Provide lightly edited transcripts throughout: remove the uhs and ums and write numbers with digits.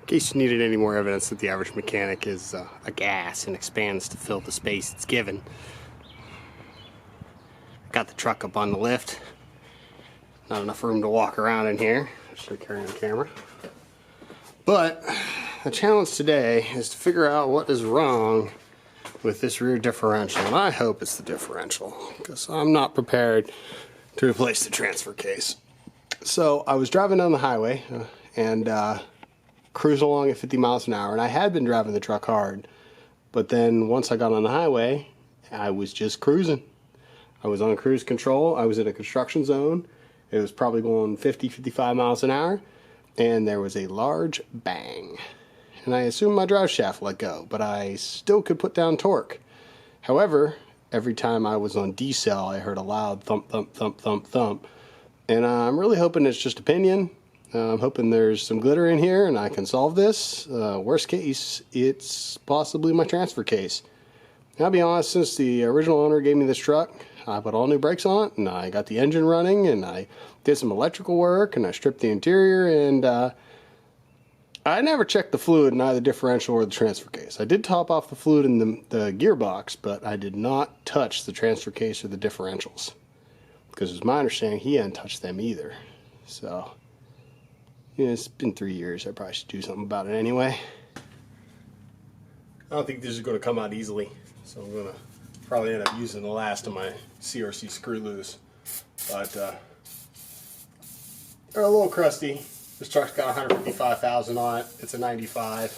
case you needed any more evidence that the average mechanic is a gas and expands to fill the space it's given. Got the truck up on the lift. Not enough room to walk around in here, especially carrying the camera. But the challenge today is to figure out what is wrong with this rear differential, and I hope it's the differential, because I'm not prepared to replace the transfer case. So I was driving down the highway and cruising along at 50 miles an hour, and I had been driving the truck hard, but then once I got on the highway, I was just cruising. I was on cruise control. I was in a construction zone. It was probably going 50, 55 miles an hour, and there was a large bang. And I assumed my drive shaft let go, but I still could put down torque. However, every time I was on decel, I heard a loud thump, thump, thump, thump, thump. And I'm really hoping it's just a pinion. I'm hoping there's some glitter in here and I can solve this. Worst case, it's possibly my transfer case. And I'll be honest, since the original owner gave me this truck, I put all new brakes on it, and I got the engine running, and I did some electrical work, and I stripped the interior, and I never checked the fluid in either differential or the transfer case. I did top off the fluid in the gearbox, but I did not touch the transfer case or the differentials, because it's my understanding he hadn't touched them either. So, yeah, it's been 3 years. I probably should do something about it anyway. I don't think this is going to come out easily, so I'm going to probably end up using the last of my CRC screw loose. But they're a little crusty. This truck's got 155,000 on it. It's a 95.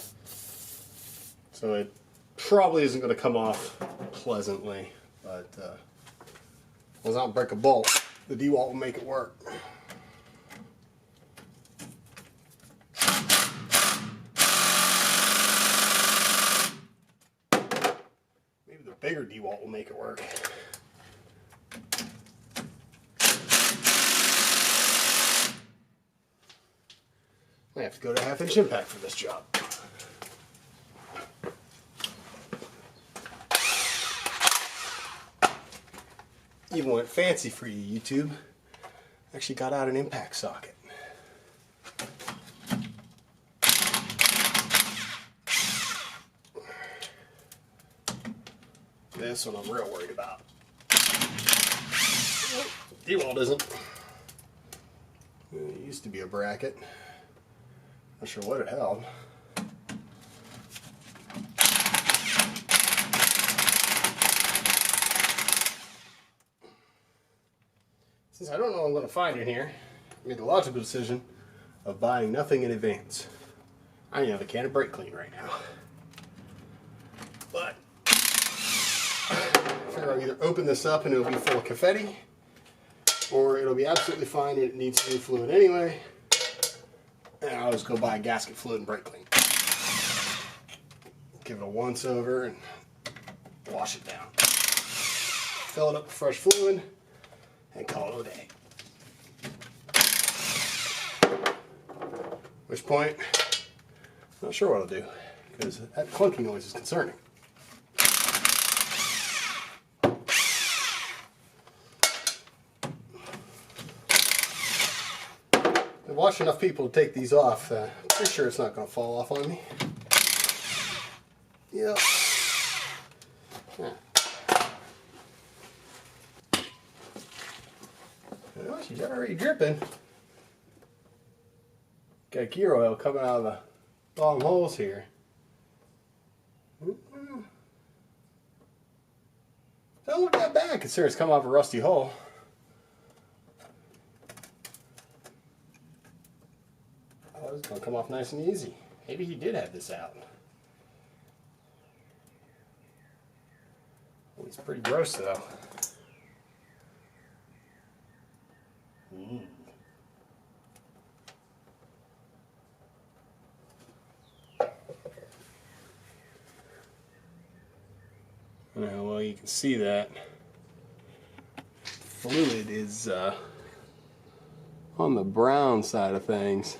So it probably isn't going to come off pleasantly. But as long as I don't break a bolt, the dewalt will make it work. Maybe the bigger dewalt will make it work. I have to go to 1/2-inch impact for this job. Even went fancy for you, YouTube. Actually got out an impact socket. This one I'm real worried about. Dewalt isn't. It used to be a bracket. Not sure what it held. Since I don't know what I'm going to find in here, I made the logical decision of buying nothing in advance. I don't even have a can of brake clean right now. But I figure I'll either open this up and it'll be full of confetti, or it'll be absolutely fine and it needs new fluid anyway. And I'll just go buy a gasket fluid and brake clean. Give it a once over and wash it down. Fill it up with fresh fluid and call it a day. At which point, I'm not sure what I'll do, because that clunking noise is concerning. I've watched enough people to take these off. Pretty sure it's not going to fall off on me. Yep. Well, she's already dripping. Got gear oil coming out of the long holes here. Don't look that bad considering it's come off a rusty hole. It's going to come off nice and easy. Maybe he did have this out. Oh, it's pretty gross though. Well, you can see that fluid is on the brown side of things.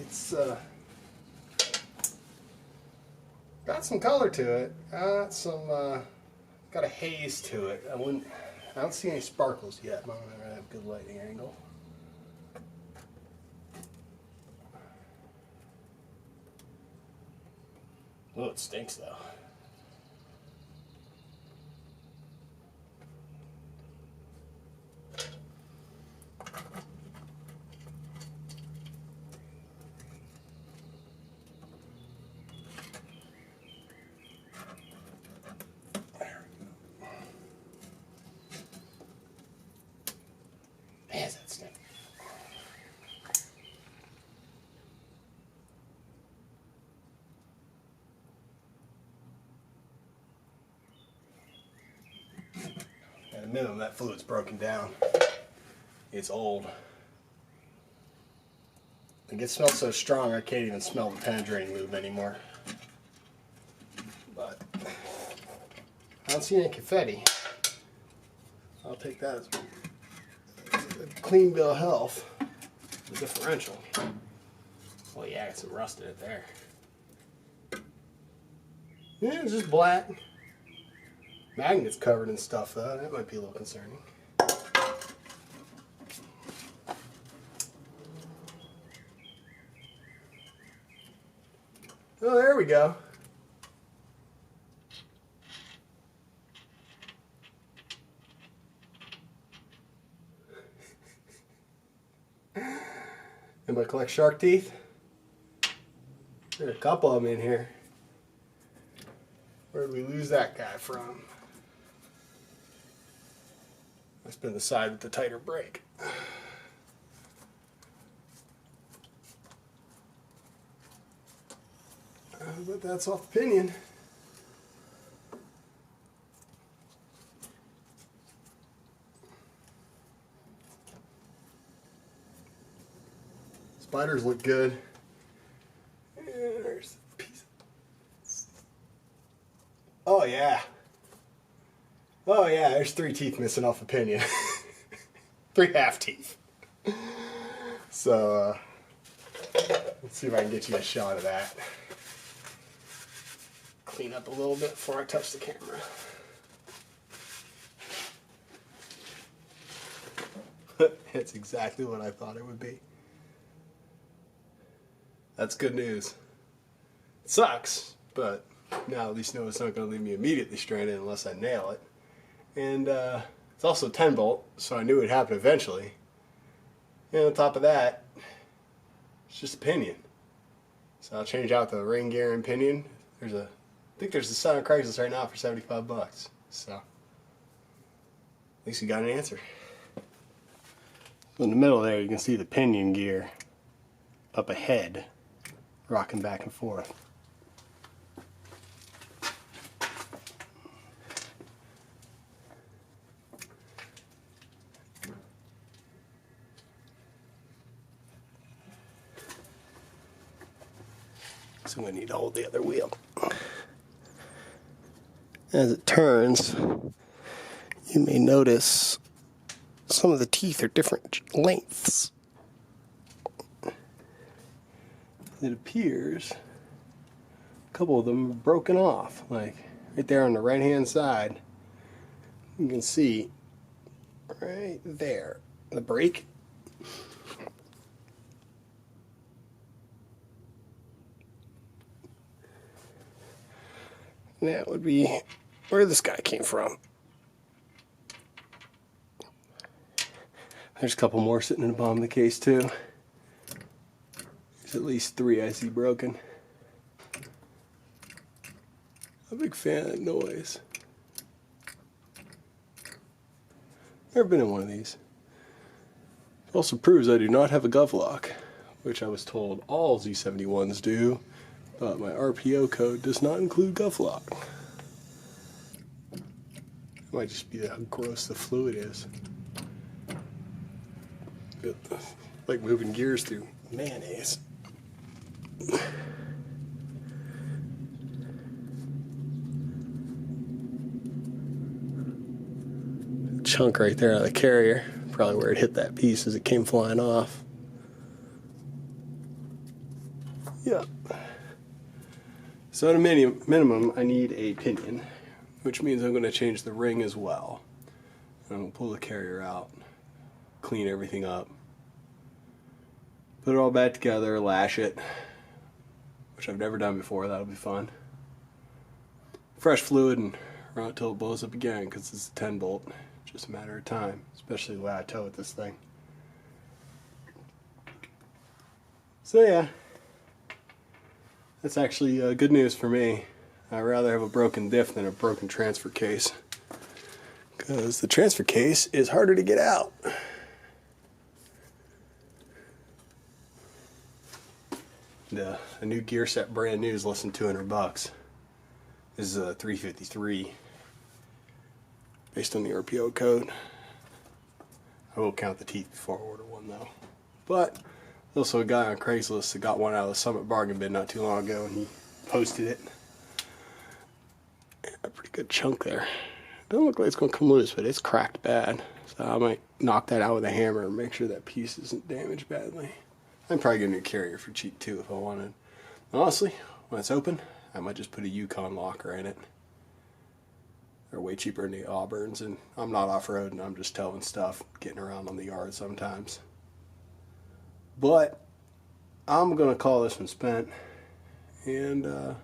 It's got some color to it. Got a haze to it. I don't see any sparkles yet. I'm gonna have a good lighting angle. Oh, it stinks though. Man, that stink. At a minimum, that fluid's broken down. It's old. It gets smelled so strong I can't even smell the penetrating lube anymore. But I don't see any confetti. I'll take that as a clean bill of health. The differential. Well, yeah, I got some rust in it there. Yeah, it's just black. Magnet's covered in stuff though. That might be a little concerning. Oh, there we go. Anybody collect shark teeth? There's a couple of them in here. Where did we lose that guy from? Must have been the side with the tighter brake. But that's off the pinion. Spiders look good. And there's a piece. Oh yeah. Oh yeah, there's 3 teeth missing off the pinion. 3 half teeth. So let's see if I can get you a shot of that. Clean up a little bit before I touch the camera. It's exactly what I thought it would be. That's good news. It sucks, but now at least know it's not going to leave me immediately stranded unless I nail it. And it's also 10 volt, so I knew it would happen eventually. And on top of that, it's just a pinion. So I'll change out the ring gear and pinion. I think there's a set on Craigslist right now for 75 bucks. So at least you got an answer. In the middle there, you can see the pinion gear up ahead, rocking back and forth. So I'm going to need to hold the other wheel. As it turns, you may notice some of the teeth are different lengths. It appears a couple of them are broken off, like right there on the right hand side. You can see right there the brake. That would be where this guy came from. There's a couple more sitting in the bottom of the case too. There's at least 3 I see broken. I'm a big fan of that noise. Never been in one of these. Also proves I do not have a gov lock, which I was told all Z71s do, but my RPO code does not include gov lock. It might just be how gross the fluid is. Like moving gears through mayonnaise. Chunk right there out of the carrier, probably where it hit that piece as it came flying off. Yeah. So at a minimum, I need a pinion, which means I'm going to change the ring as well. I'm going to pull the carrier out, clean everything up, put it all back together, lash it, which I've never done before. That'll be fun. fresh fluid and run it till it blows up again, because it's a 10 bolt. Just a matter of time, especially the way I tow with this thing. So yeah, that's actually good news for me. I'd rather have a broken diff than a broken transfer case, because the transfer case is harder to get out. The new gear set, brand new, is less than $200. This is a 353 based on the RPO code. I will count the teeth before I order one though. But there's also a guy on Craigslist that got one out of the Summit bargain bin not too long ago, and he posted it. A pretty good chunk there. Doesn't look like it's going to come loose, but it's cracked bad. So I might knock that out with a hammer and make sure that piece isn't damaged badly. I'm probably getting a new carrier for cheap too if I wanted. Honestly, when it's open, I might just put a Yukon locker in it. They're way cheaper than the Auburns, and I'm not off-roading, I'm just towing stuff, getting around on the yard sometimes. But I'm going to call this one spent, and I'd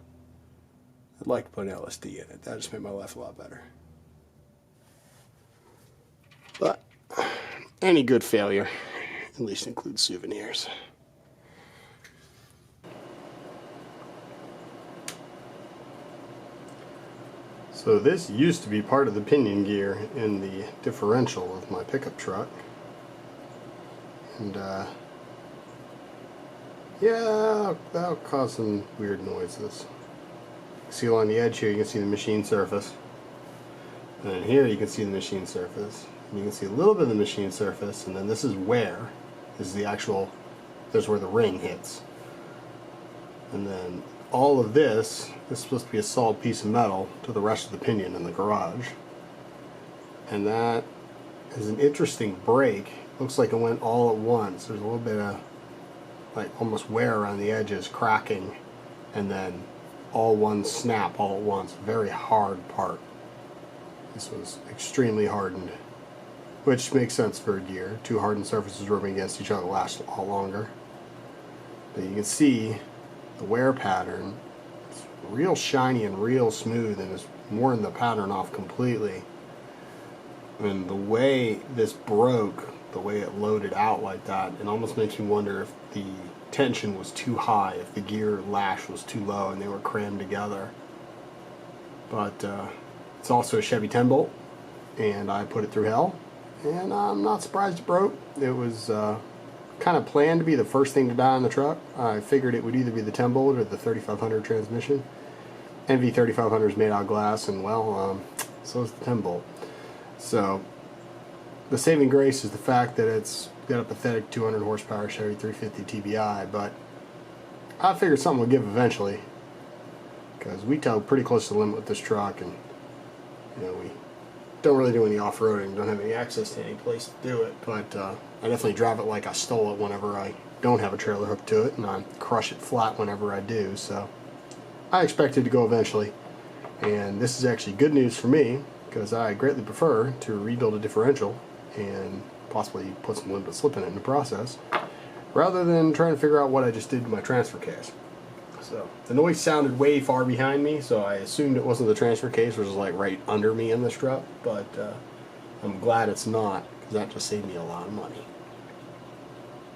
like to put an LSD in it. That just made my life a lot better. But any good failure at least includes souvenirs. So this used to be part of the pinion gear in the differential of my pickup truck. And yeah, that'll cause some weird noises. See along the edge here, you can see the machine surface. And then here you can see the machine surface. And you can see a little bit of the machine surface, and then this is where is the actual, there's where the ring hits. And then all of this is supposed to be a solid piece of metal to the rest of the pinion in the garage. And that is an interesting break. Looks like it went all at once. There's a little bit of like almost wear around the edges, cracking, and then all one snap all at once. Very hard part. This was extremely hardened, which makes sense for a gear. Two hardened surfaces rubbing against each other last a lot longer. But you can see the wear pattern. It's real shiny and real smooth, and it's worn the pattern off completely. And the way this broke, the way it loaded out like that, it almost makes me wonder if the tension was too high, if the gear lash was too low and they were crammed together. But it's also a Chevy 10 bolt, and I put it through hell, and I'm not surprised it broke. It was kind of planned to be the first thing to die on the truck. I figured it would either be the 10 bolt or the 3500 transmission. NV 3500 is made out of glass, and well, so is the 10 bolt. So the saving grace is the fact that it's got a pathetic 200 horsepower Chevy 350 TBI, but I figured something would give eventually, because we tow pretty close to the limit with this truck, and you know, we don't really do any off-roading, don't have any access to any place to do it, but I definitely drive it like I stole it whenever I don't have a trailer hooked to it, and I crush it flat whenever I do. So I expect it to go eventually, and this is actually good news for me, because I greatly prefer to rebuild a differential and possibly put some limited slip in it in the process, rather than trying to figure out what I just did to my transfer case. So the noise sounded way far behind me, so I assumed it wasn't the transfer case, which is like right under me in this truck, but I'm glad it's not, because that just saved me a lot of money.